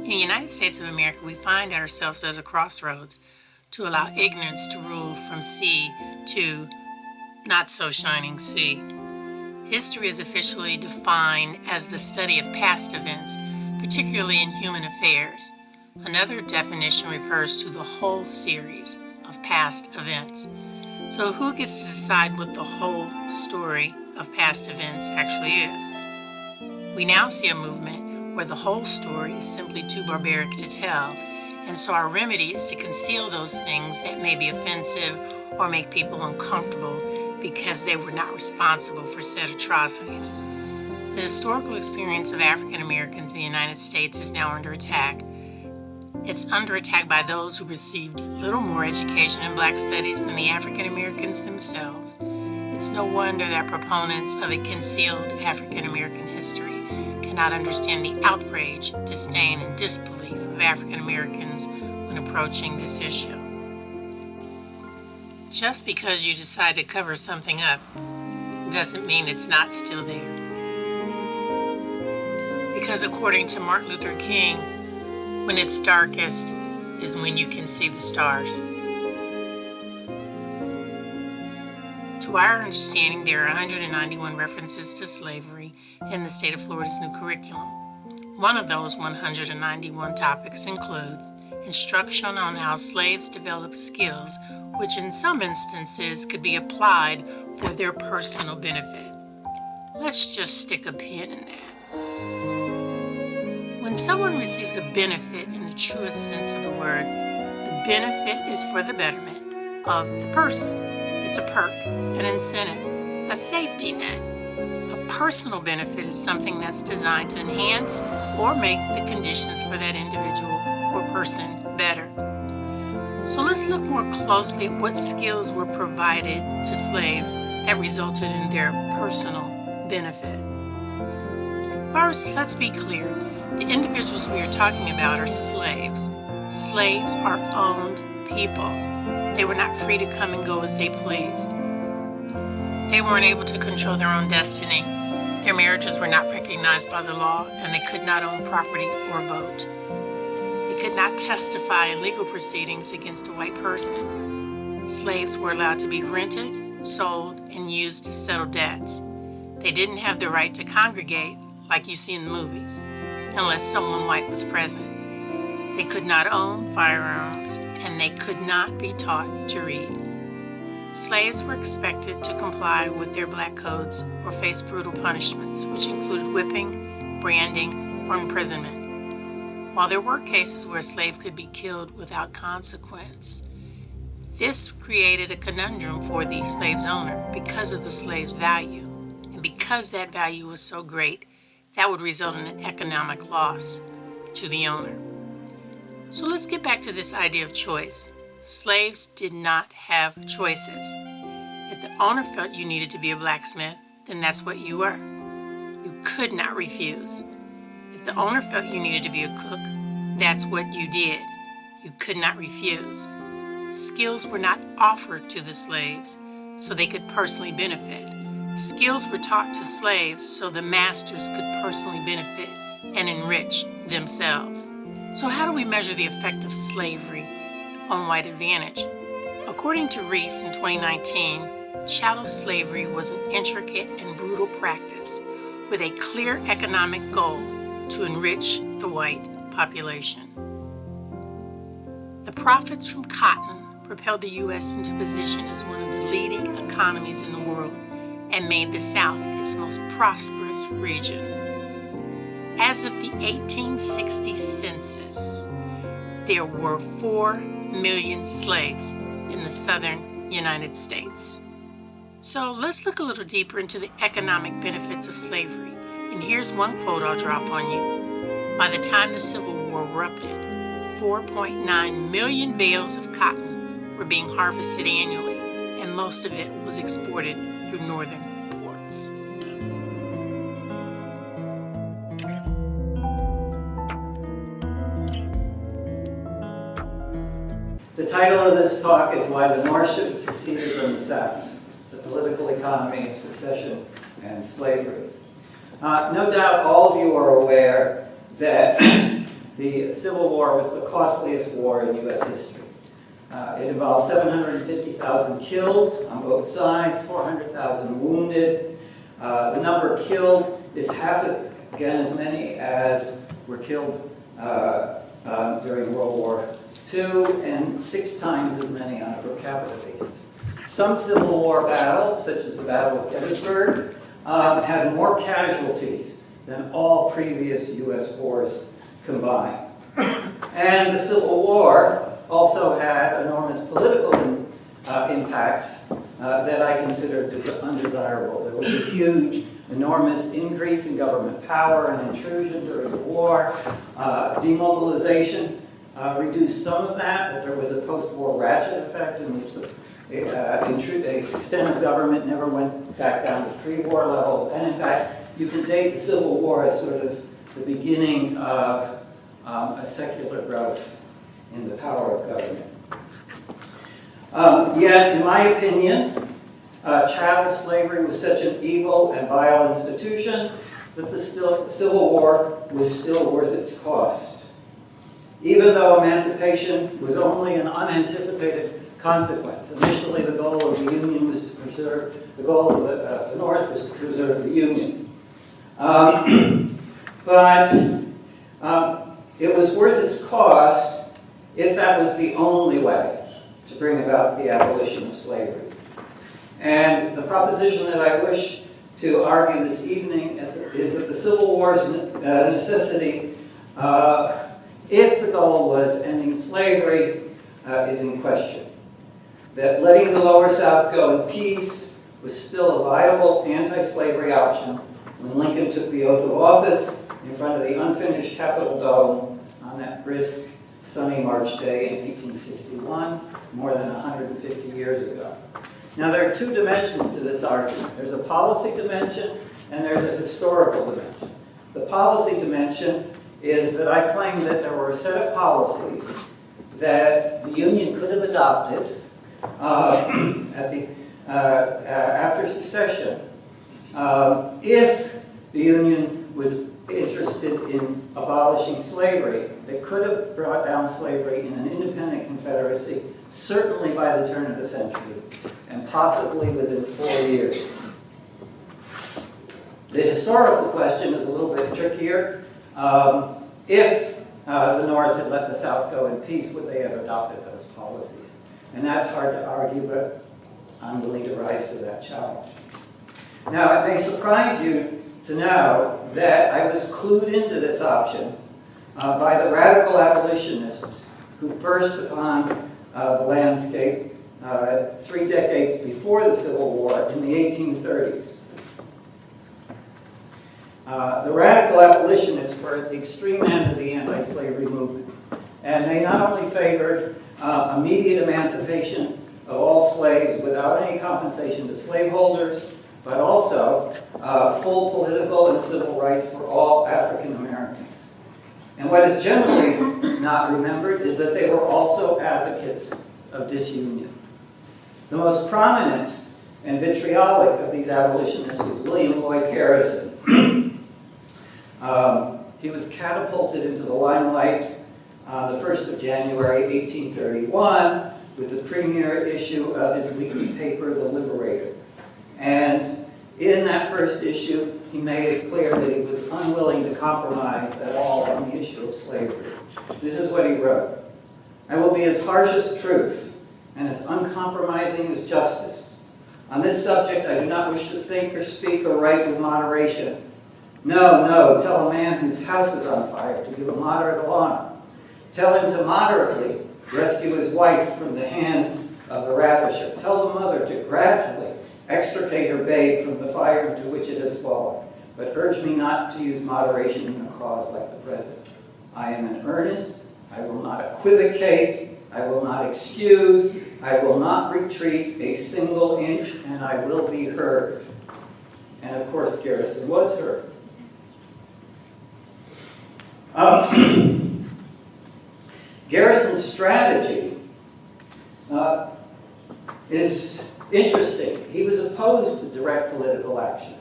In the United States of America, we find ourselves at a crossroads to allow ignorance to rule from sea to not so shining sea. History is officially defined as the study of past events, particularly in human affairs. Another definition refers to the whole series of past events. So who gets to decide what the whole story of past events actually is? We now see a movement where the whole story is simply too barbaric to tell, and so our remedy is to conceal those things that may be offensive or make people uncomfortable because they were not responsible for said atrocities. The historical experience of African Americans in the United States is now under attack. It's under attack by those who received little more education in Black studies than the African Americans themselves. It's no wonder that proponents of a concealed African American history cannot understand the outrage, disdain, and disbelief of African Americans when approaching this issue. Just because you decide to cover something up doesn't mean it's not still there. Because according to Martin Luther King, when it's darkest is when you can see the stars. To our understanding, there are 191 references to slavery in the state of Florida's new curriculum. One of those 191 topics includes instruction on how slaves developed skills which in some instances could be applied for their personal benefit. Let's just stick a pin in that. When someone receives a benefit in the truest sense of the word, the benefit is for the betterment of the person. It's a perk, an incentive, a safety net. A personal benefit is something that's designed to enhance or make the conditions for that individual or person better. So let's look more closely at what skills were provided to slaves that resulted in their personal benefit. First, let's be clear. The individuals we are talking about are slaves. Slaves are owned people. They were not free to come and go as they pleased. They weren't able to control their own destiny. Their marriages were not recognized by the law, and they could not own property or vote. They could not testify in legal proceedings against a white person. Slaves were allowed to be rented, sold, and used to settle debts. They didn't have the right to congregate like you see in the movies, unless someone white was present. They could not own firearms, and they could not be taught to read. Slaves were expected to comply with their black codes or face brutal punishments, which included whipping, branding, or imprisonment. While there were cases where a slave could be killed without consequence, this created a conundrum for the slave's owner because of the slave's value. And because that value was so great, that would result in an economic loss to the owner. So let's get back to this idea of choice. Slaves did not have choices. If the owner felt you needed to be a blacksmith, then that's what you were. You could not refuse. If the owner felt you needed to be a cook, that's what you did. You could not refuse. Skills were not offered to the slaves so they could personally benefit. Skills were taught to slaves so the masters could personally benefit and enrich themselves. So how do we measure the effect of slavery on white advantage? According to Reese in 2019, chattel slavery was an intricate and brutal practice with a clear economic goal to enrich the white population. The profits from cotton propelled the U.S. into position as one of the leading economies in the world and made the South its most prosperous region. As of the 1860 census, there were 4 million slaves in the southern United States. So let's look a little deeper into the economic benefits of slavery. And here's one quote I'll drop on you. By the time the Civil War erupted, 4.9 million bales of cotton were being harvested annually, and most of it was exported through northern ports. The title of this talk is Why the North Should Have Seceded from the South, the Political Economy of Secession and Slavery. No doubt all of you are aware that the Civil War was the costliest war in U.S. history. It involved 750,000 killed on both sides, 400,000 wounded. The number killed is half again as many as were killed during World War II, and 6 times as many on a per capita basis. Some Civil War battles, such as the Battle of Gettysburg, had more casualties than all previous U.S. wars combined. And the Civil War also had enormous political impacts that I considered undesirable. There was a huge, enormous increase in government power and intrusion during the war. Demobilization reduced some of that, but there was a post-war ratchet effect in which the extent of government never went back down to pre-war levels. And in fact, you can date the Civil War as sort of the beginning of a secular growth in the power of government. Yet, in my opinion, chattel slavery was such an evil and vile institution that the Civil War was still worth its cost. Even though emancipation was only an unanticipated consequence. Initially, the goal of the Union was to preserve, the goal of the North was to preserve the Union. But it was worth its cost if that was the only way to bring about the abolition of slavery. And the proposition that I wish to argue this evening is that the Civil War's necessity, if the goal was ending slavery, is in question. That letting the Lower South go in peace was still a viable anti-slavery option when Lincoln took the oath of office in front of the unfinished Capitol Dome on that brisk, sunny March day in 1861, more than 150 years ago. Now, there are 2 dimensions to this argument. There's a policy dimension and there's a historical dimension. The policy dimension is that I claim that there were a set of policies that the Union could have adopted after secession if the Union was interested in abolishing slavery. They could have brought down slavery in an independent confederacy, certainly by the turn of the century, and possibly within 4 years. The historical question is a little bit trickier. If the North had let the South go in peace, would they have adopted those policies? And that's hard to argue, but I'm willing to rise to that challenge. Now, it may surprise you to know that I was clued into this option by the radical abolitionists who burst upon the landscape 3 decades before the Civil War in the 1830s. The radical abolitionists were at the extreme end of the anti-slavery movement, and they not only favored immediate emancipation of all slaves without any compensation to slaveholders, but also full political and civil rights for all African Americans. And what is generally not remembered is that they were also advocates of disunion. The most prominent and vitriolic of these abolitionists was William Lloyd Garrison. He was catapulted into the limelight on the 1st of January, 1831, with the premiere issue of his weekly paper, The Liberator. And in that first issue, he made it clear that he was unwilling to compromise at all on the issue of slavery. This is what he wrote. "I will be as harsh as truth and as uncompromising as justice. On this subject, I do not wish to think or speak or write with moderation. No, no, tell a man whose house is on fire to give a moderate alarm. Tell him to moderately rescue his wife from the hands of the ravisher. Tell the mother to gradually extricate her babe from the fire into which it has fallen. But urge me not to use moderation in a cause like the present. I am in earnest. I will not equivocate. I will not excuse. I will not retreat a single inch, and I will be heard." And of course, Garrison was heard. Garrison's strategy is interesting. He was opposed to direct political action.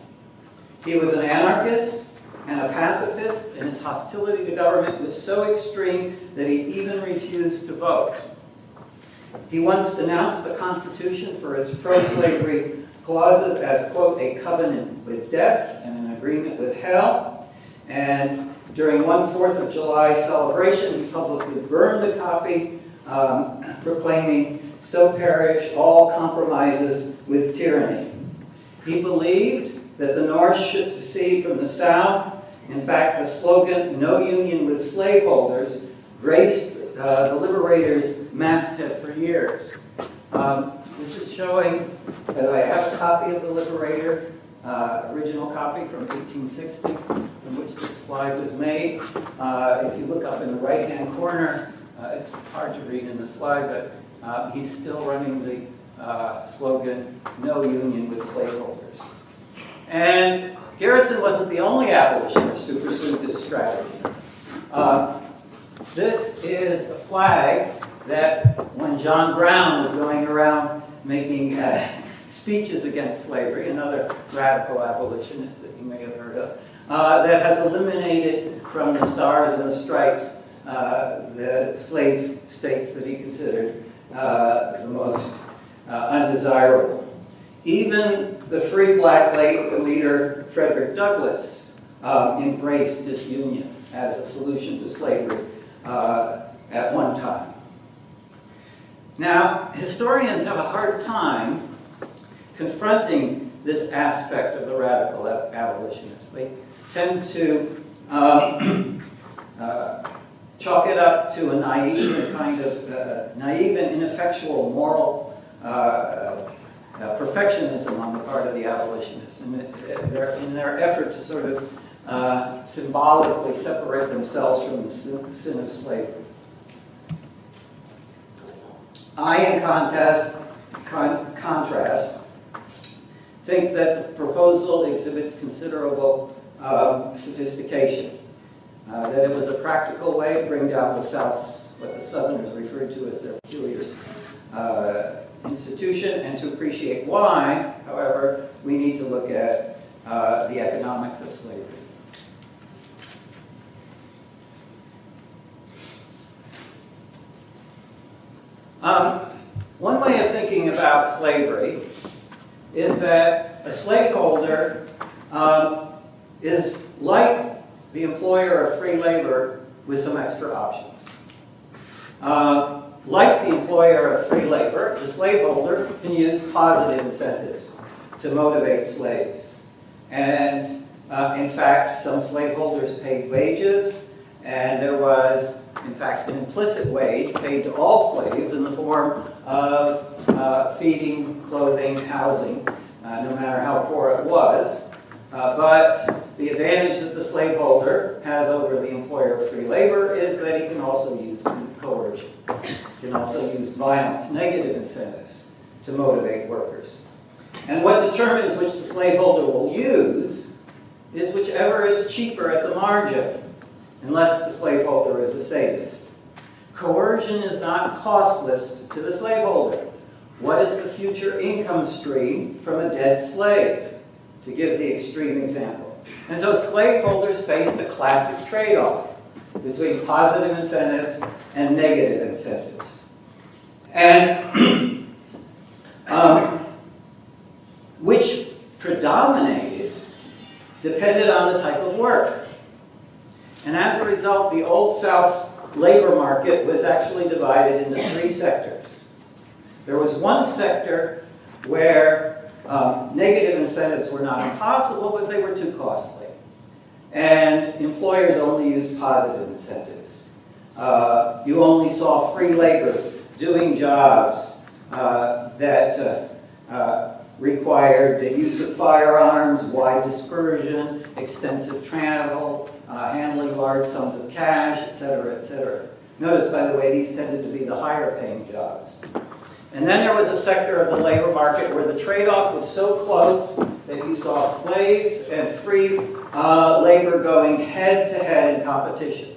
He was an anarchist. and a pacifist, and his hostility to government was so extreme that he even refused to vote. He once denounced the Constitution for its pro-slavery clauses as, quote, a covenant with death and an agreement with hell. And during one 4th of July celebration, he publicly burned a copy, proclaiming, "So perish all compromises with tyranny." He believed that the North should secede from the South. In fact, the slogan, "No union with slaveholders," graced the Liberators' masthead for years. This is showing that I have a copy of the Liberator, original copy from 1860, from which this slide was made. If you look up in the right-hand corner, it's hard to read in the slide, but he's still running the slogan, "No union with slaveholders." And Garrison wasn't the only abolitionist who pursued this strategy. This is a flag that when John Brown was going around making speeches against slavery, another radical abolitionist that you may have heard of, that has eliminated from the stars and the stripes the slave states that he considered the most undesirable. Even the free black leader Frederick Douglass embraced disunion as a solution to slavery at one time. Now, historians have a hard time confronting this aspect of the radical abolitionists. They tend to chalk it up to a naive and ineffectual moral perfectionism on the part of the abolitionists, and in their effort to sort of symbolically separate themselves from the sin of slavery. I, in contrast, think that the proposal exhibits considerable sophistication, that it was a practical way to bring down the South's, what the Southerners referred to as their peculiar institution, and to appreciate why, however, we need to look at the economics of slavery. One way of thinking about slavery is that a slaveholder is like the employer of free labor with some extra options. Like the employer of free labor, the slaveholder can use positive incentives to motivate slaves. And in fact, some slaveholders paid wages, and there was, in fact, an implicit wage paid to all slaves in the form of feeding, clothing, housing, no matter how poor it was. But the advantage that the slaveholder has over the employer of free labor is that he can also use coercion. He can also use violence, negative incentives, to motivate workers. And what determines which the slaveholder will use is whichever is cheaper at the margin, unless the slaveholder is a sadist. Coercion is not costless to the slaveholder. What is the future income stream from a dead slave? To give the extreme example. And so slaveholders faced a classic trade-off between positive incentives and negative incentives. And which predominated depended on the type of work. And as a result, the Old South's labor market was actually divided into three sectors. There was one sector where negative incentives were not impossible, but they were too costly. And employers only used positive incentives. You only saw free labor doing jobs that required the use of firearms, wide dispersion, extensive travel, handling large sums of cash, etc., etc. Notice, by the way, these tended to be the higher paying jobs. And then there was a sector of the labor market where the trade-off was so close that you saw slaves and free labor going head-to-head in competition.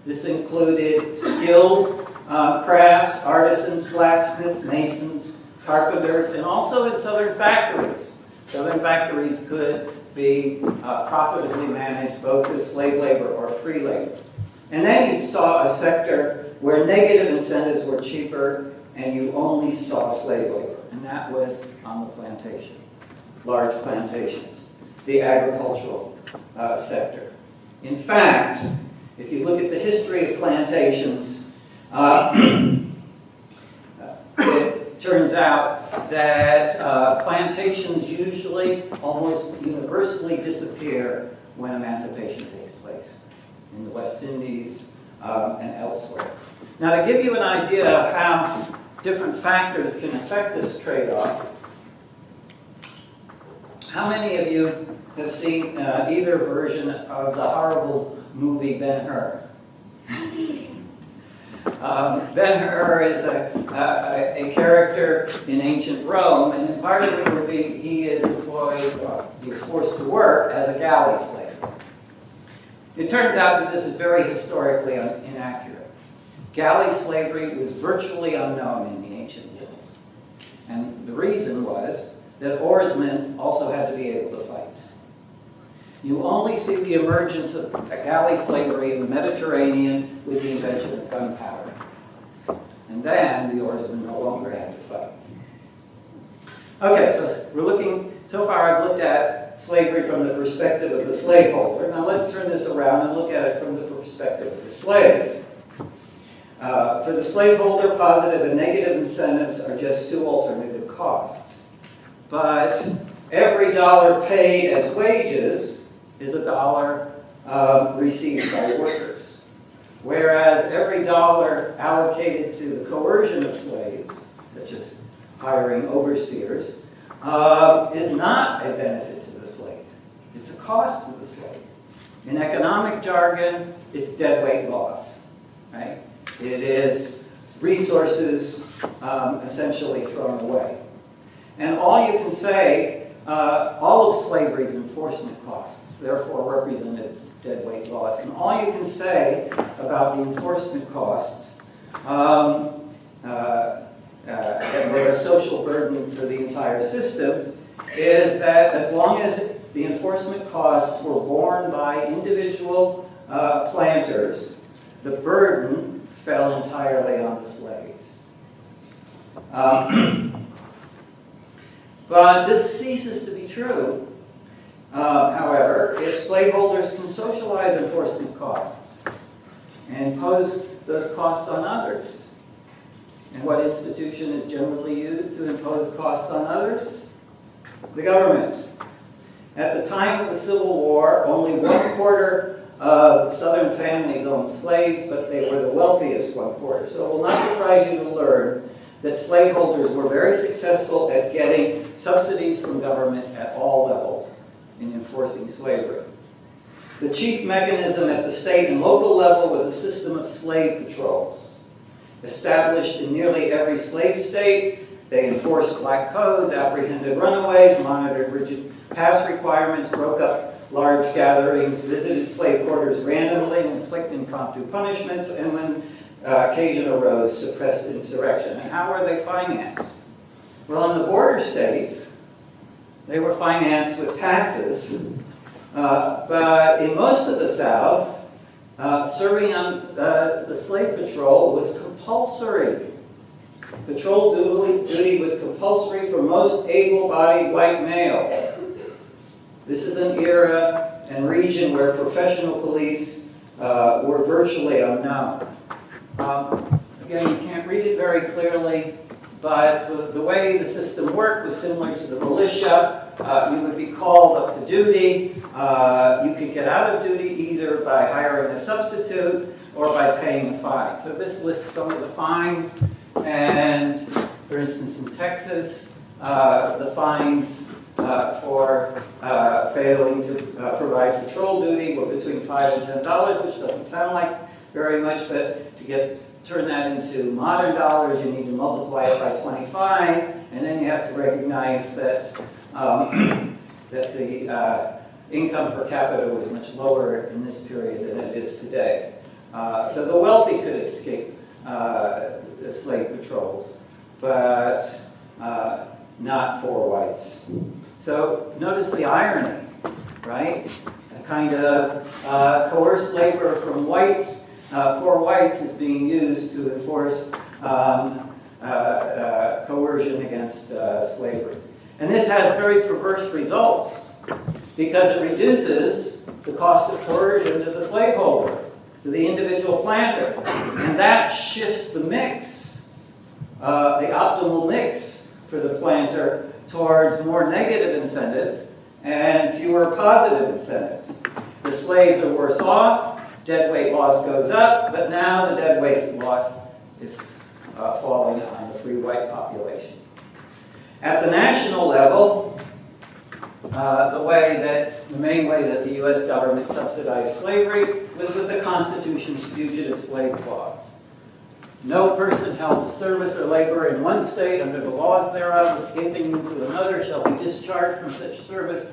This included skilled crafts, artisans, blacksmiths, masons, carpenters, and also in southern factories. Southern factories could be profitably managed both with slave labor or free labor. And then you saw a sector where negative incentives were cheaper and you only saw slave labor, and that was on the plantation, large plantations, the agricultural sector. In fact, if you look at the history of plantations, it turns out that plantations usually almost universally disappear when emancipation takes place in the West Indies and elsewhere. Now, to give you an idea of how different factors can affect this trade-off, how many of you have seen either version of the horrible movie Ben-Hur? Ben-Hur is a character in ancient Rome, and in part of the movie, he is forced to work as a galley slave. It turns out that this is very historically inaccurate. Galley slavery was virtually unknown in the ancient world. And the reason was that oarsmen also had to be able to fight. You only see the emergence of galley slavery in the Mediterranean with the invention of gunpowder. And then the oarsmen no longer had to fight. Okay, so we're looking, so far I've looked at slavery from the perspective of the slaveholder. Now let's turn this around and look at it from the perspective of the slave. For the slaveholder, positive and negative incentives are just two alternative costs. But every dollar paid as wages is a dollar received by workers. Whereas every dollar allocated to the coercion of slaves, such as hiring overseers, is not a benefit to the slave. It's a cost to the slave. In economic jargon, it's deadweight loss, right? It is resources essentially thrown away. And all you can say, all of slavery's enforcement costs, therefore represented deadweight loss. And all you can say about the enforcement costs that were a social burden for the entire system is that as long as the enforcement costs were borne by individual planters, the burden fell entirely on the slaves. But this ceases to be true, however, if slaveholders can socialize enforcement costs and impose those costs on others. And what institution is generally used to impose costs on others? The government. At the time of the Civil War, only 1/4 of Southern families owned slaves, but they were the wealthiest 1/4. So it will not surprise you to learn that slaveholders were very successful at getting subsidies from government at all levels in enforcing slavery. The chief mechanism at the state and local level was a system of slave patrols. Established in nearly every slave state, they enforced black codes, apprehended runaways, monitored rigid pass requirements, broke up large gatherings, visited slave quarters randomly, inflicted impromptu punishments, and when occasion arose, suppressed insurrection. And how were they financed? Well, in the border states, they were financed with taxes, but in most of the South, serving on the slave patrol was compulsory. Patrol duty was compulsory for most able-bodied white males. This is an era and region where professional police were virtually unknown. Again, you can't read it very clearly, but the way the system worked was similar to the militia. You would be called up to duty. You could get out of duty either by hiring a substitute or by paying a fine. So this lists some of the fines, and for instance in Texas, the fines for failing to provide patrol duty were between $5 and $10, which doesn't sound like very much, but to turn that into modern dollars, you need to multiply it by 25, and then you have to recognize that that the income per capita was much lower in this period than it is today. So the wealthy could escape the slave patrols, but not poor whites. So notice the irony. right? A kind of coerced labor from poor whites is being used to enforce coercion against slavery. And this has very perverse results because it reduces the cost of coercion to the slaveholder, to the individual planter. And that shifts the mix, the optimal mix for the planter towards more negative incentives and fewer positive incentives. The slaves are worse off, deadweight loss goes up, but now the deadweight loss is falling on the free white population. At the national level, the main way that the U.S. government subsidized slavery was with the Constitution's fugitive slave clause. No person held to service or labor in one state under the laws thereof, escaping into another, shall be discharged from such service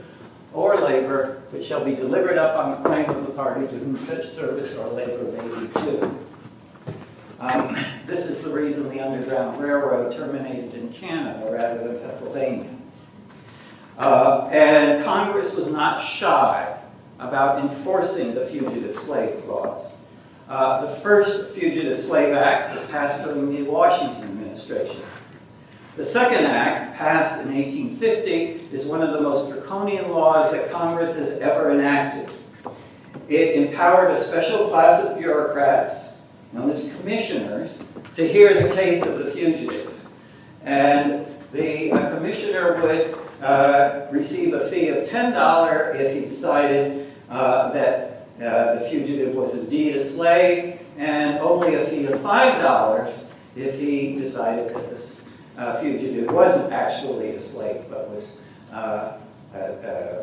or labor, which shall be delivered up on claim of the party to whom such service or labor may be due. This is the reason the Underground Railroad terminated in Canada rather than Pennsylvania. And Congress was not shy about enforcing the Fugitive Slave Clause. The first Fugitive Slave Act was passed during the Washington administration. The second act, passed in 1850, is one of the most draconian laws that Congress has ever enacted. It empowered a special class of bureaucrats, known as commissioners, to hear the case of the fugitive. And the commissioner would receive a fee of $10 if he decided that the fugitive was indeed a slave, and only a fee of $5 if he decided that this fugitive wasn't actually a slave, but was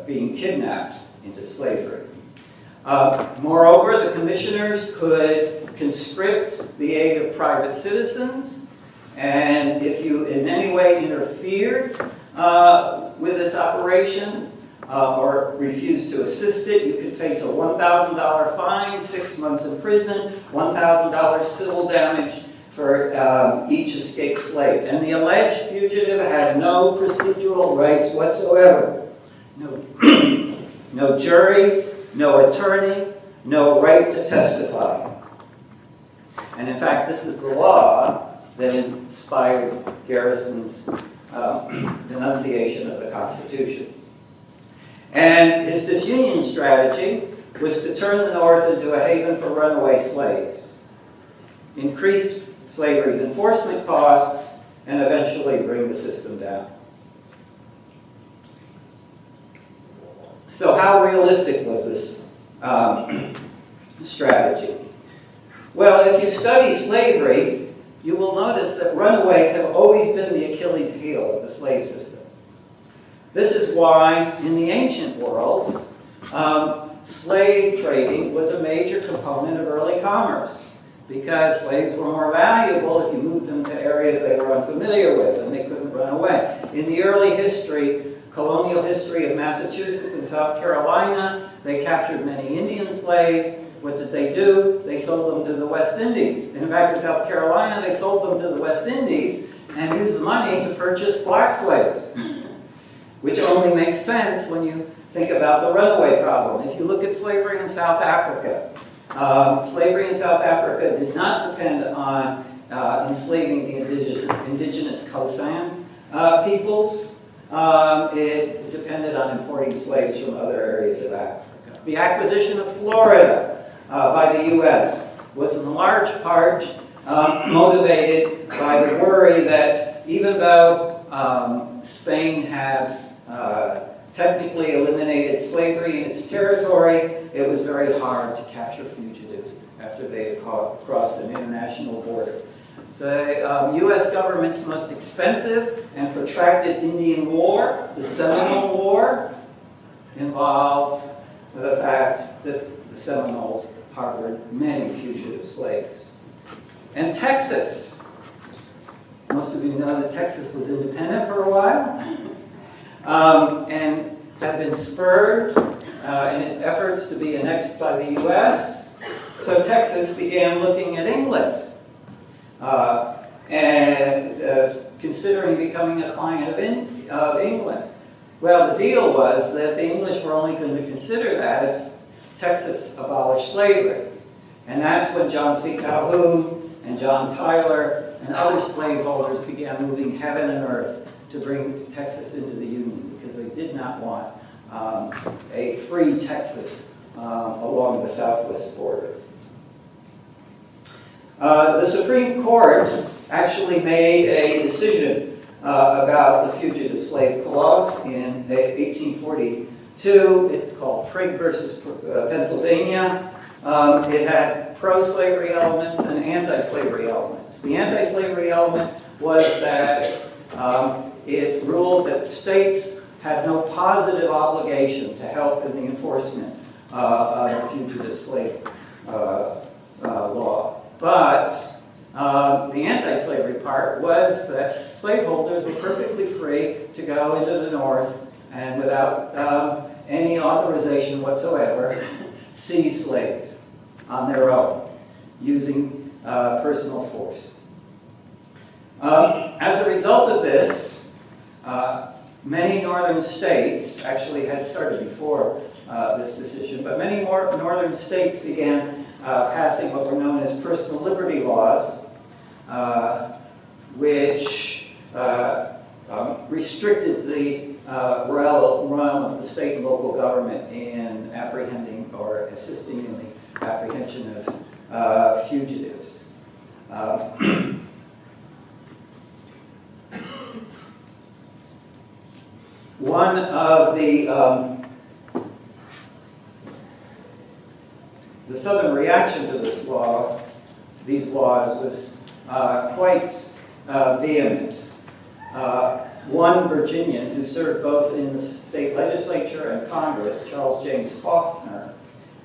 being kidnapped into slavery. Moreover, the commissioners could conscript the aid of private citizens, and if you in any way interfered with this operation or refused to assist it, you could face a $1,000 fine, 6 months in prison, $1,000 civil damage for each escaped slave. And the alleged fugitive had no procedural rights whatsoever. No jury, no attorney, no right to testify. And in fact, this is the law that inspired Garrison's denunciation of the Constitution. And his disunion strategy was to turn the North into a haven for runaway slaves, increase slavery's enforcement costs, and eventually bring the system down. So how realistic was this strategy? Well, if you study slavery, you will notice that runaways have always been the Achilles heel of the slave system. This is why, in the ancient world, slave trading was a major component of early commerce, because slaves were more valuable if you moved them to areas they were unfamiliar with and they couldn't run away. In the early history, colonial history of Massachusetts and South Carolina, they captured many Indian slaves. What did they do? They sold them to the West Indies. In fact, in South Carolina, they sold them to the West Indies and used the money to purchase black slaves, which only makes sense when you think about the runaway problem. If you look at slavery in South Africa, slavery in South Africa did not depend on enslaving the indigenous Khoisan peoples. It depended on importing slaves from other areas of Africa. The acquisition of Florida by the U.S. was in large part motivated by the worry that even though Spain had technically eliminated slavery in its territory, it was very hard to capture fugitives after they had crossed an international border. The U.S. government's most expensive and protracted Indian War, the Seminole War, involved the fact that the Seminoles harbored many fugitive slaves. And Texas, most of you know that Texas was independent for a while, and had been spurred in its efforts to be annexed by the U.S. So Texas began looking at England and considering becoming a client of England. Well, the deal was that the English were only going to consider that if Texas abolished slavery. And that's when John C. Calhoun and John Tyler and other slaveholders began moving heaven and earth to bring Texas into the Union, because they did not want a free Texas along the southwest border. The Supreme Court actually made a decision about the Fugitive Slave Clause in 1842. It's called Prigg versus Pennsylvania. It had pro-slavery elements and anti-slavery elements. The anti-slavery element was that it ruled that states had no positive obligation to help in the enforcement of the fugitive slave law. But the anti-slavery part was that slaveholders were perfectly free to go into the North and without any authorization whatsoever seize slaves on their own using personal force. As a result of this, many northern states, actually had started before this decision, but many more northern states began passing what were known as personal liberty laws, which restricted the realm of the state and local government in apprehending or assisting in the apprehension of fugitives. One of the southern reaction to this law, these laws, was quite vehement. One Virginian who served both in the state legislature and Congress, Charles James Faulkner,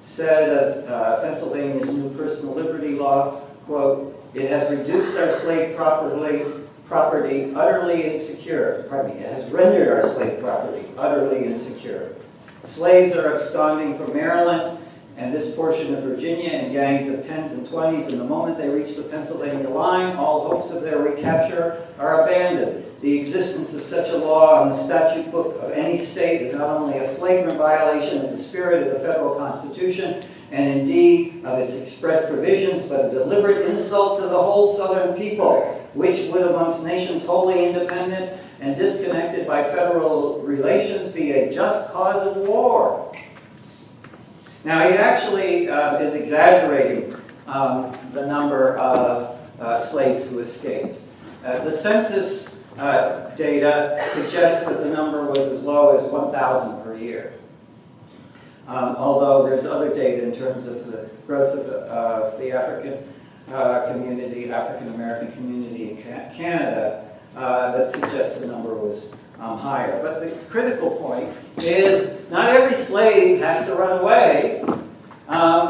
said of Pennsylvania's new personal liberty law, quote, "It has reduced our slave property utterly insecure. Pardon me, it has rendered our slave property utterly insecure. Slaves are absconding from Maryland and this portion of Virginia in gangs of 10s and 20s, and the moment they reach the Pennsylvania line, all hopes of their recapture are abandoned. The existence of such a law on the statute book of any state is not only a flagrant violation of the spirit of the federal Constitution, and indeed of its express provisions, but a deliberate insult to the whole Southern people, which would amongst nations wholly independent and disconnected by federal relations be a just cause of war." Now, he actually is exaggerating the number of slaves who escaped. The census data suggests that the number was as low as 1,000 per year. Although there's other data in terms of the growth of the African community, African American community in Canada, that suggests the number was higher. But the critical point is not every slave has to run away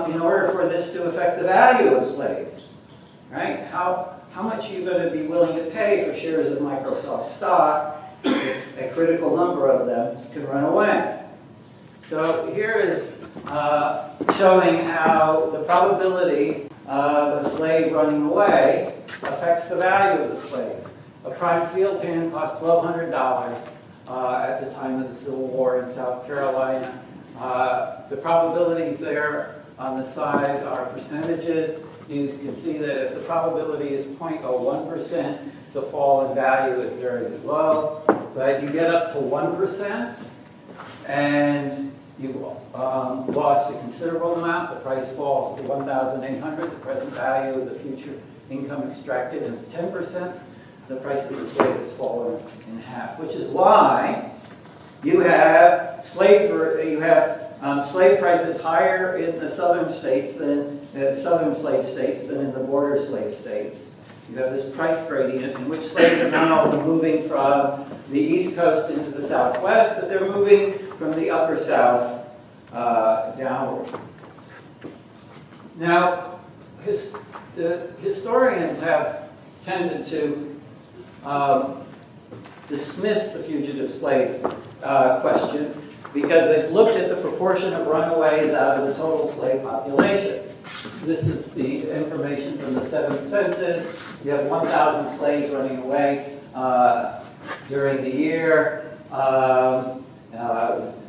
in order for this to affect the value of slaves, right? How much are you going to be willing to pay for shares of Microsoft stock if a critical number of them can run away? So here is showing how the probability of a slave running away affects the value of the slave. A prime field hand cost $1,200 at the time of the Civil War in South Carolina. The probabilities there on the side are percentages. You can see that if the probability is 0.01%, the fall in value is very low. But you get up to 1%, and you've lost a considerable amount. The price falls to $1,800, the present value of the future income extracted, and 10%. The price of the slave has fallen in half, which is why you have slave prices higher in the southern states than southern slave states than in the border slave states. You have this price gradient in which slaves are not only moving from the East Coast into the Southwest, but they're moving from the Upper South downward. Now, the historians have tended to dismiss the fugitive slave question because they've looked at the proportion of runaways out of the total slave population. This is the information from the 7th census. You have 1,000 slaves running away during the year.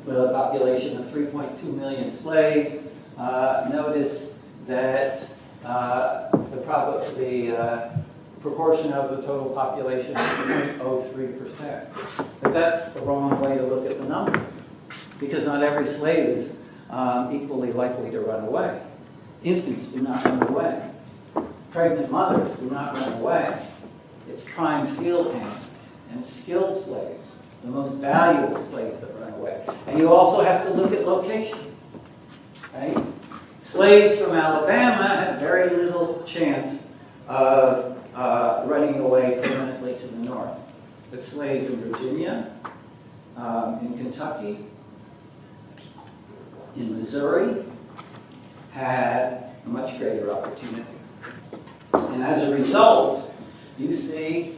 with a population of 3.2 million slaves. Notice that the proportion of the total population is 0.03%. But that's the wrong way to look at the number, because not every slave is equally likely to run away. Infants do not run away. Pregnant mothers do not run away. It's prime field hands and skilled slaves, the most valuable slaves that run away. And you also have to look at location, right? Slaves from Alabama had very little chance of running away permanently to the north. But slaves in Virginia, in Kentucky, in Missouri, had a much greater opportunity. And as a result, you see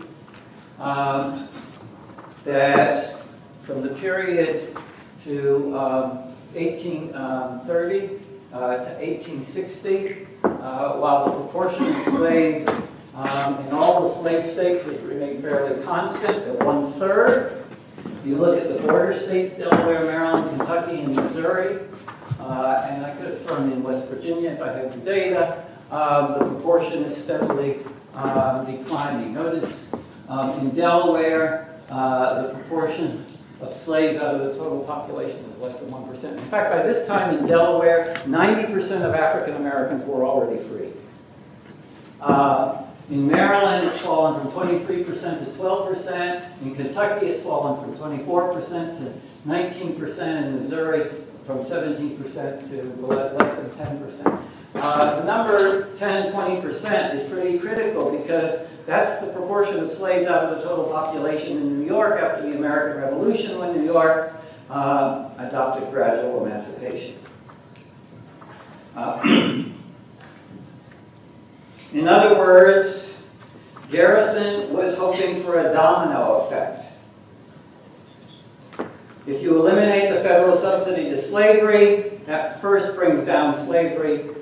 that from the period to 1830 to 1860, while the proportion of slaves in all the slave states has remained fairly constant at 1/3. You look at the border states, Delaware, Maryland, Kentucky, and Missouri, and I could have thrown in West Virginia if I had the data, the proportion is steadily declining. Notice in Delaware, the proportion of slaves out of the total population is less than 1%. In fact, by this time in Delaware, 90% of African Americans were already free. In Maryland, it's fallen from 23% to 12%. In Kentucky, it's fallen from 24% to 19%. In Missouri, from 17% to less than 10%. The number 10 and 20% is pretty critical, because that's the proportion of slaves out of the total population in New York after the American Revolution, when New York adopted gradual emancipation. In other words, Garrison was hoping for a domino effect. If you eliminate the federal subsidy to slavery, that first brings down slavery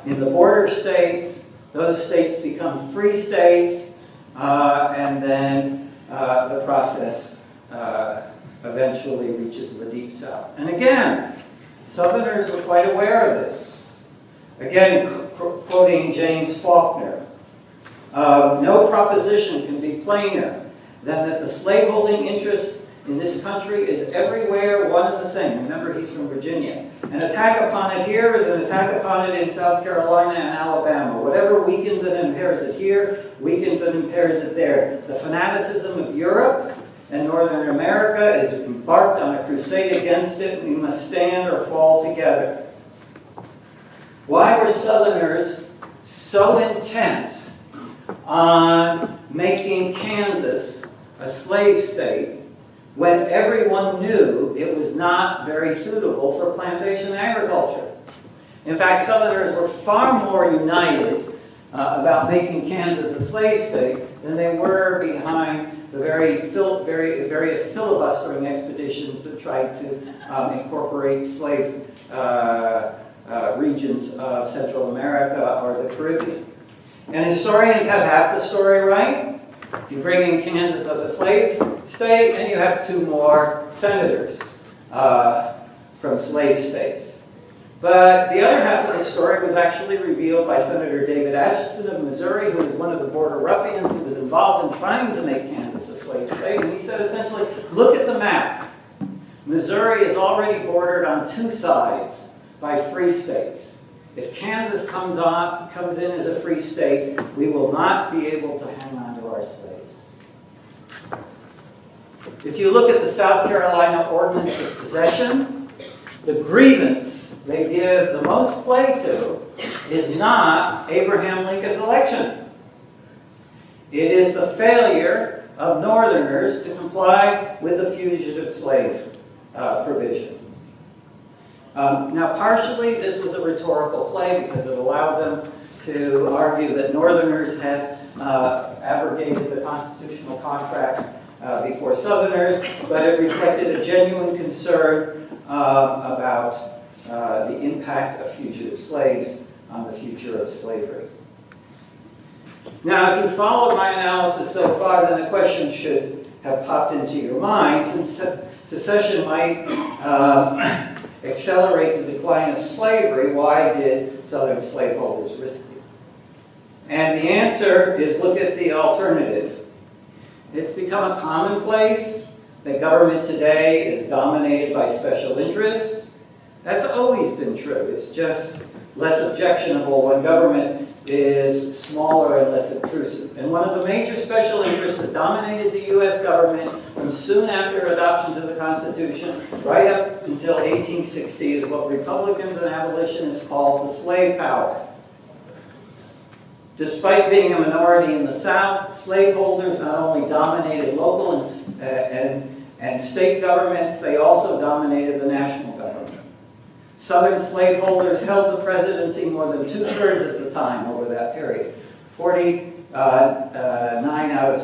in the border states. Those states become free states, and then the process eventually reaches the Deep South. And again, Southerners were quite aware of this. Again, quoting James Faulkner, no proposition can be plainer than that the slaveholding interest in this country is everywhere one and the same. Remember, he's from Virginia. An attack upon it here is an attack upon it in South Carolina and Alabama. Whatever weakens and impairs it here, weakens and impairs it there. The fanaticism of Europe and Northern America is embarked on a crusade against it. We must stand or fall together. Why were Southerners so intent on making Kansas a slave state when everyone knew it was not very suitable for plantation agriculture? In fact, Southerners were far more united about making Kansas a slave state than they were behind the various filibustering expeditions that tried to incorporate slave regions of Central America or the Caribbean. And historians have half the story right. You bring in Kansas as a slave state, and you have 2 more senators from slave states. But the other half of the story was actually revealed by Senator David Atchison of Missouri, who was one of the border ruffians who was involved in trying to make Kansas a slave state. And he said essentially, look at the map. Missouri is already bordered on 2 sides by free states. If Kansas comes in as a free state, we will not be able to hang on to our slaves. If you look at the South Carolina Ordinance of Secession, the grievance they give the most play to is not Abraham Lincoln's election. It is the failure of Northerners to comply with the fugitive slave provision. Now, partially, this was a rhetorical play because it allowed them to argue that Northerners had abrogated the constitutional contract before Southerners, but it reflected a genuine concern about the impact of fugitive slaves on the future of slavery. Now, if you followed my analysis so far, then the question should have popped into your mind, since secession might accelerate the decline of slavery. Why did Southern slaveholders risk it? And the answer is, look at the alternative. It's become a commonplace that government today is dominated by special interests. That's always been true. It's just less objectionable when government is smaller and less intrusive. And one of the major special interests that dominated the U.S. government from soon after adoption to the Constitution right up until 1860 is what Republicans and abolitionists call the slave power. Despite being a minority in the South, slaveholders not only dominated local and state governments, they also dominated the national government. Southern slaveholders held the presidency more than 2/3 of the time over that period. 49 out of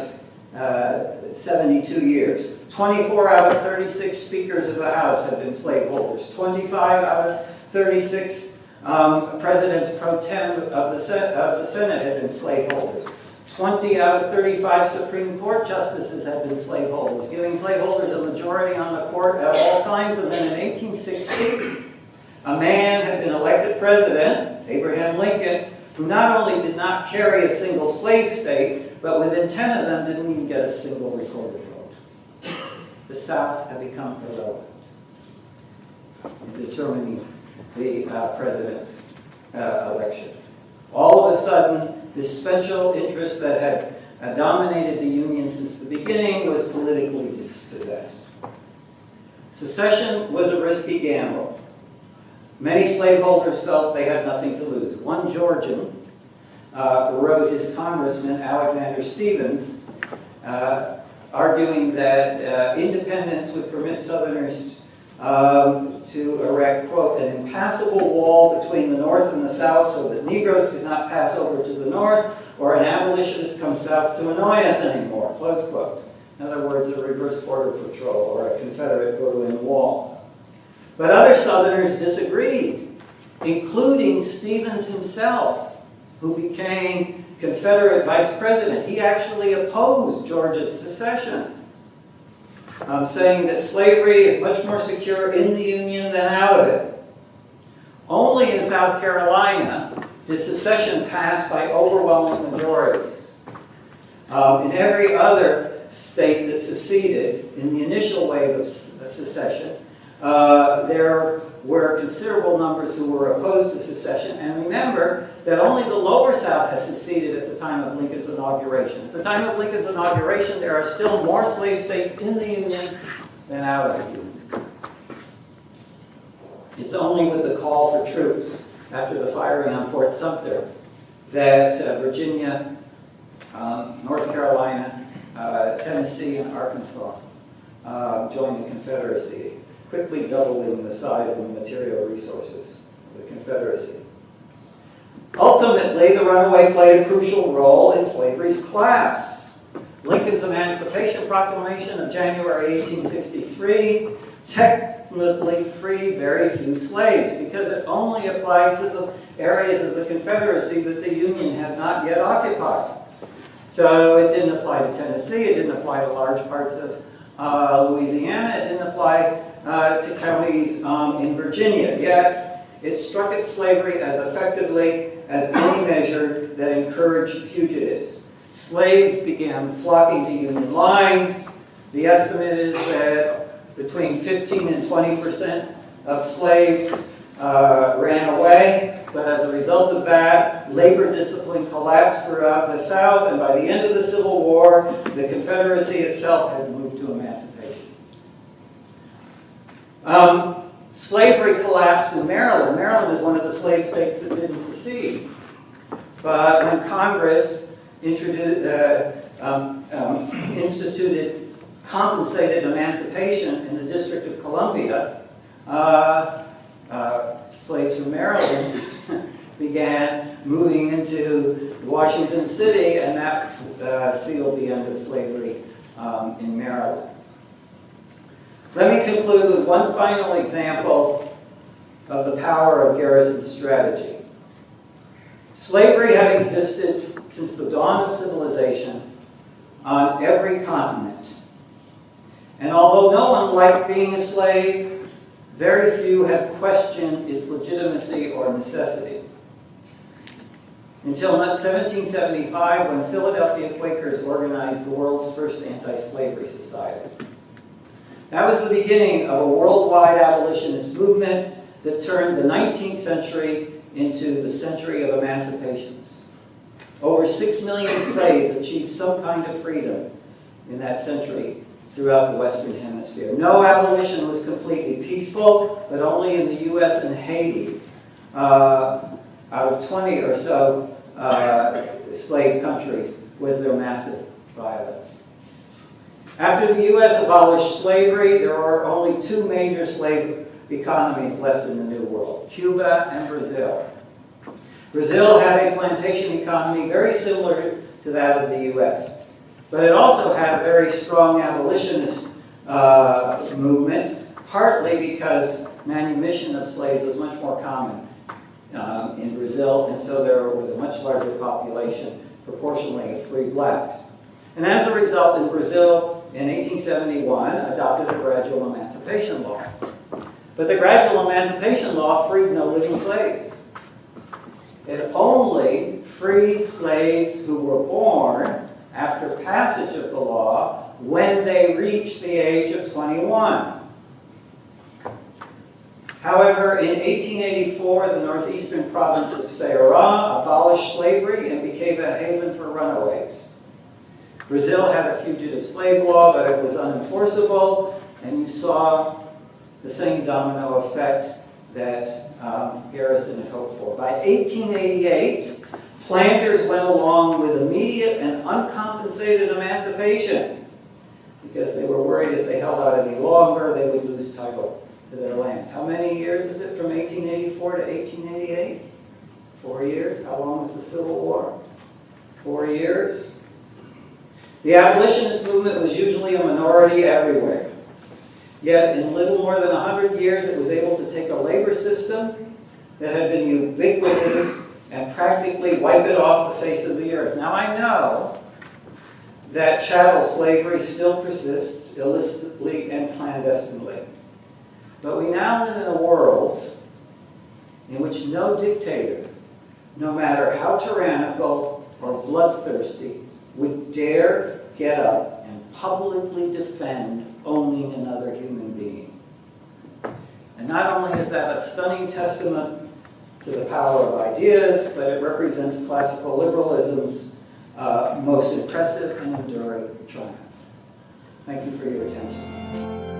72 years. 24 out of 36 speakers of the House have been slaveholders. 25 out of 36 presidents pro tem of the Senate have been slaveholders. 20 out of 35 Supreme Court justices have been slaveholders, giving slaveholders a majority on the court at all times. And then in 1860, a man had been elected president, Abraham Lincoln, who not only did not carry a single slave state, but within 10 of them didn't even get a single recorded vote. The South had become irrelevant in determining the president's election. All of a sudden, this special interest that had dominated the Union since the beginning was politically dispossessed. Secession was a risky gamble. Many slaveholders felt they had nothing to lose. One Georgian wrote his congressman, Alexander Stephens, arguing that independence would permit Southerners to erect, quote, an impassable wall between the North and the South so that Negroes could not pass over to the North, or an abolitionist come south to annoy us anymore, close quotes. In other words, a reverse border patrol or a Confederate Berlin Wall. But other Southerners disagreed, including Stephens himself, who became Confederate vice president. He actually opposed Georgia's secession, saying that slavery is much more secure in the Union than out of it. Only in South Carolina did secession pass by overwhelming majorities. In every other state that seceded in the initial wave of secession, there were considerable numbers who were opposed to secession. And remember that only the lower South has seceded at the time of Lincoln's inauguration. At the time of Lincoln's inauguration, there are still more slave states in the Union than out of the Union. It's only with the call for troops after the firing on Fort Sumter that Virginia, North Carolina, Tennessee, and Arkansas joined the Confederacy, quickly doubling the size and material resources of the Confederacy. Ultimately, the runaway played a crucial role in slavery's collapse. Lincoln's Emancipation Proclamation of January 1863 technically freed very few slaves because it only applied to the areas of the Confederacy that the Union had not yet occupied. So it didn't apply to Tennessee, it didn't apply to large parts of Louisiana, it didn't apply to counties in Virginia. Yet it struck at slavery as effectively as any measure that encouraged fugitives. Slaves began flocking to Union lines. The estimate is that between 15 and 20% of slaves ran away, but as a result of that, labor discipline collapsed throughout the South, and by the end of the Civil War, the Confederacy itself had moved to emancipation. Slavery collapsed in Maryland. Maryland is one of the slave states that didn't secede. But when Congress instituted compensated emancipation in the District of Columbia, slaves from Maryland began moving into Washington City, and that sealed the end of slavery in Maryland. Let me conclude with one final example of the power of Garrison's strategy. Slavery had existed since the dawn of civilization on every continent. And although no one liked being a slave, very few had questioned its legitimacy or necessity. Until 1775, when Philadelphia Quakers organized the world's first anti-slavery society. That was the beginning of a worldwide abolitionist movement that turned the 19th century into the century of emancipations. Over 6 million slaves achieved some kind of freedom in that century throughout the Western Hemisphere. No abolition was completely peaceful, but only in the US and Haiti, out of 20 or so slave countries, was there massive violence. After the US abolished slavery, there were only 2 major slave economies left in the New World, Cuba and Brazil. Brazil had a plantation economy very similar to that of the US, but it also had a very strong abolitionist movement, partly because manumission of slaves was much more common in Brazil, and so there was a much larger population proportionally of free blacks. And as a result, in Brazil, in 1871, adopted a gradual emancipation law. But the gradual emancipation law freed no living slaves. It only freed slaves who were born after passage of the law when they reached the age of 21. However, in 1884, the northeastern province of Ceará abolished slavery and became a haven for runaways. Brazil had a fugitive slave law, but it was unenforceable, and you saw the same domino effect that Garrison had hoped for. By 1888, planters went along with immediate and uncompensated emancipation because they were worried if they held out any longer, they would lose title to their lands. How many years is it from 1884 to 1888? 4 years. How long was the Civil War? 4 years. The abolitionist movement was usually a minority everywhere. Yet in little more than 100 years, it was able to take a labor system that had been ubiquitous and practically wipe it off the face of the earth. Now I know that chattel slavery still persists illicitly and clandestinely. But we now live in a world in which no dictator, no matter how tyrannical or bloodthirsty, would dare get up and publicly defend owning another human being. And not only is that a stunning testament to the power of ideas, but it represents classical liberalism's most impressive and enduring triumph. Thank you for your attention.